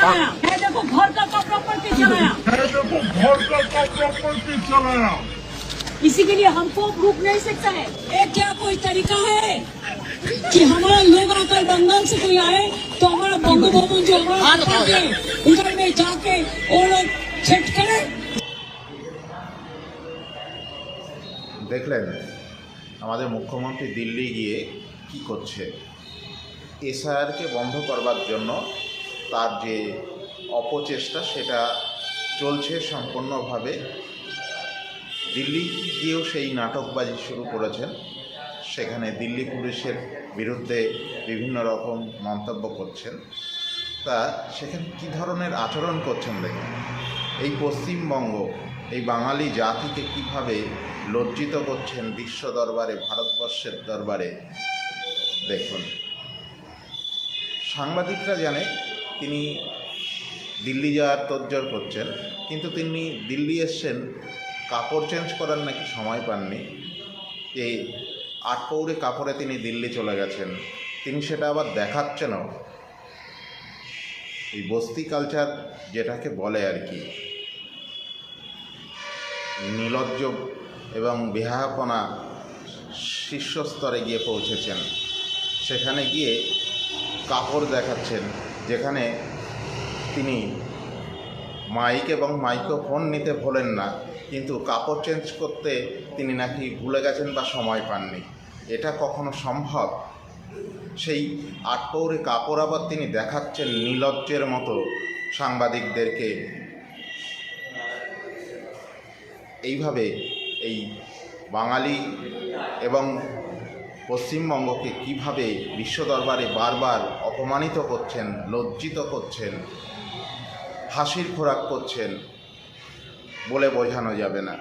चलाया है, देखो घर का कपड़ा पलटी चलाया, इसी के लिए हमको रुक नहीं सकता है। ये क्या कोई तरीका है कि हमारा लोग आकर बंगाल से कोई आए तो हमारा बंगो भवन जो हमारा उधर में जाके वो लोग सेट करे। দেখলেন আমাদের মুখ্যমন্ত্রী দিল্লি গিয়ে কি করছে। এসআইআরকে বন্ধ করবার জন্য তার যে অপচেষ্টা সেটা চলছে সম্পূর্ণভাবে। দিল্লি গিয়েও সেই নাটকবাজি শুরু করেছেন। সেখানে দিল্লি পুলিশের বিরুদ্ধে বিভিন্ন রকম মন্তব্য করছেন। তা সেখানে কী ধরনের আচরণ করছেন দেখুন। এই পশ্চিমবঙ্গ এই বাঙালি জাতিকে কিভাবে লজ্জিত করছেন বিশ্ব দরবারে, ভারতবর্ষের দরবারে দেখুন। সাংবাদিকরা জানে তিনি দিল্লি যাওয়ার তোড়জোড় করছেন, কিন্তু তিনি দিল্লি এসছেন কাপড় চেঞ্জ করার নাকি সময় পাননি। এই আটপৌরে কাপড়ে তিনি দিল্লি চলে গেছেন। তিনি সেটা আবার দেখাচ্ছেনও। এই বস্তি কালচার যেটাকে বলে আর কি, নির্লজ্জ এবং বেহায়াপনা শীর্ষস্তরে গিয়ে পৌঁছেছেন। সেখানে গিয়ে কাপড় দেখাচ্ছেন, যেখানে তিনি মাইক এবং মাইক্রোফোন নিতে ভোলেন না, কিন্তু কাপড় চেঞ্জ করতে তিনি নাকি ভুলে গেছেন বা সময় পাননি। এটা কখনো সম্ভব? সেই আটপৌরে কাপড় আবার তিনি দেখাচ্ছেন নির্লজ্জের মতো সাংবাদিকদেরকে। এইভাবে এই বাঙালি এবং পশ্চিমবঙ্গকে কিভাবে বিশ্ব দরবারে বারবার অপমানিত করছেন, লজ্জিত করছেন, হাসির খোরাক করছেন বলে বোঝানো যাবে না।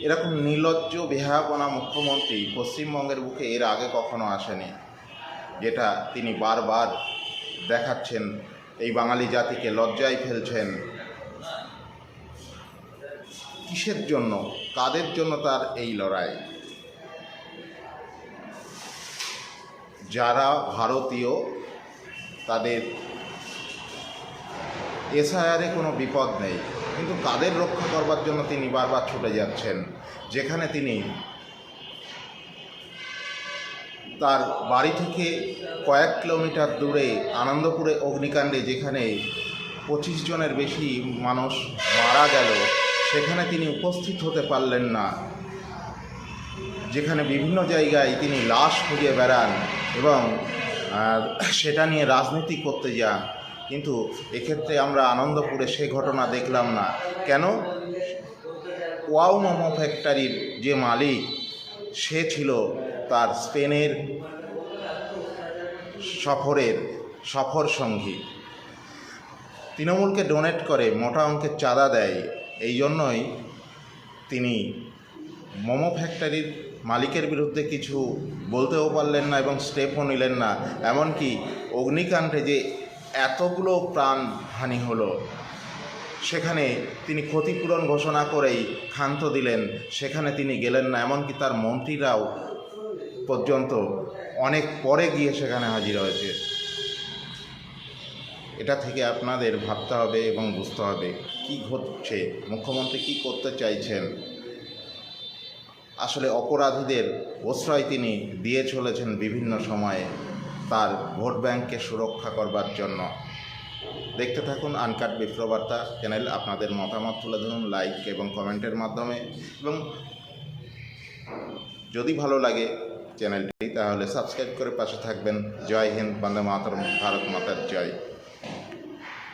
এরকম নির্লজ্জ বেহায়াপনা মুখ্যমন্ত্রী পশ্চিমবঙ্গের বুকে এর আগে কখনো আসেনি, যেটা তিনি বারবার দেখাচ্ছেন। এই বাঙালি জাতিকে লজ্জায় ফেলছেন। কিসের জন্য, কাদের জন্য তার এই লড়াই? যারা ভারতীয় তাদের এসআইআরে কোনো বিপদ নেই, কিন্তু কাদের রক্ষা করবার জন্য তিনি বারবার ছুটে যাচ্ছেন। যেখানে তিনি তার বাড়ি থেকে কয়েক কিলোমিটার দূরে আনন্দপুরে অগ্নিকাণ্ডে যেখানে 25 জনের বেশি মানুষ মারা গেল, সেখানে তিনি উপস্থিত হতে পারলেন না। যেখানে বিভিন্ন জায়গায় তিনি লাশ খুঁজে বেড়ান এবং সেটা নিয়ে রাজনীতি করতে যান, কিন্তু এক্ষেত্রে আমরা আনন্দপুরে সে ঘটনা দেখলাম না। কেন? ওয়াও মোমো ফ্যাক্টরির যে মালিক, সে ছিল তার স্পেনের সফর সঙ্গী। তৃণমূলকে ডোনেট করে, মোটা অঙ্কের চাঁদা দেয়। এই জন্যই তিনি মোমো ফ্যাক্টরির মালিকের বিরুদ্ধে কিছু বলতেও পারলেন না এবং স্টেপও নিলেন না। এমনকি অগ্নিকাণ্ডে যে এতগুলো প্রাণহানি হলো, সেখানে তিনি ক্ষতিপূরণ ঘোষণা করেই ক্ষান্ত দিলেন, সেখানে তিনি গেলেন না। এমনকি তার মন্ত্রীরাও পর্যন্ত অনেক পরে গিয়ে সেখানে হাজির হয়েছে। এটা থেকে আপনাদের ভাবতে হবে এবং বুঝতে হবে কি ঘটছে, মুখ্যমন্ত্রী কি করতে চাইছেন। আসলে অপরাধীদের প্রশ্রয় তিনি দিয়ে চলেছেন বিভিন্ন সময়ে তার ভোট ব্যাংককে সুরক্ষা করবার জন্য। দেখতে থাকুন আনকাট বিপ্লবার্তা চ্যানেল। আপনাদের মতামত তুলে ধরুন লাইক এবং কমেন্টের মাধ্যমে, এবং যদি ভালো লাগে চ্যানেলটি তাহলে সাবস্ক্রাইব করে পাশে থাকবেন। জয় হিন্দ, বন্দে মাতরম, ভারত মাতার জয়।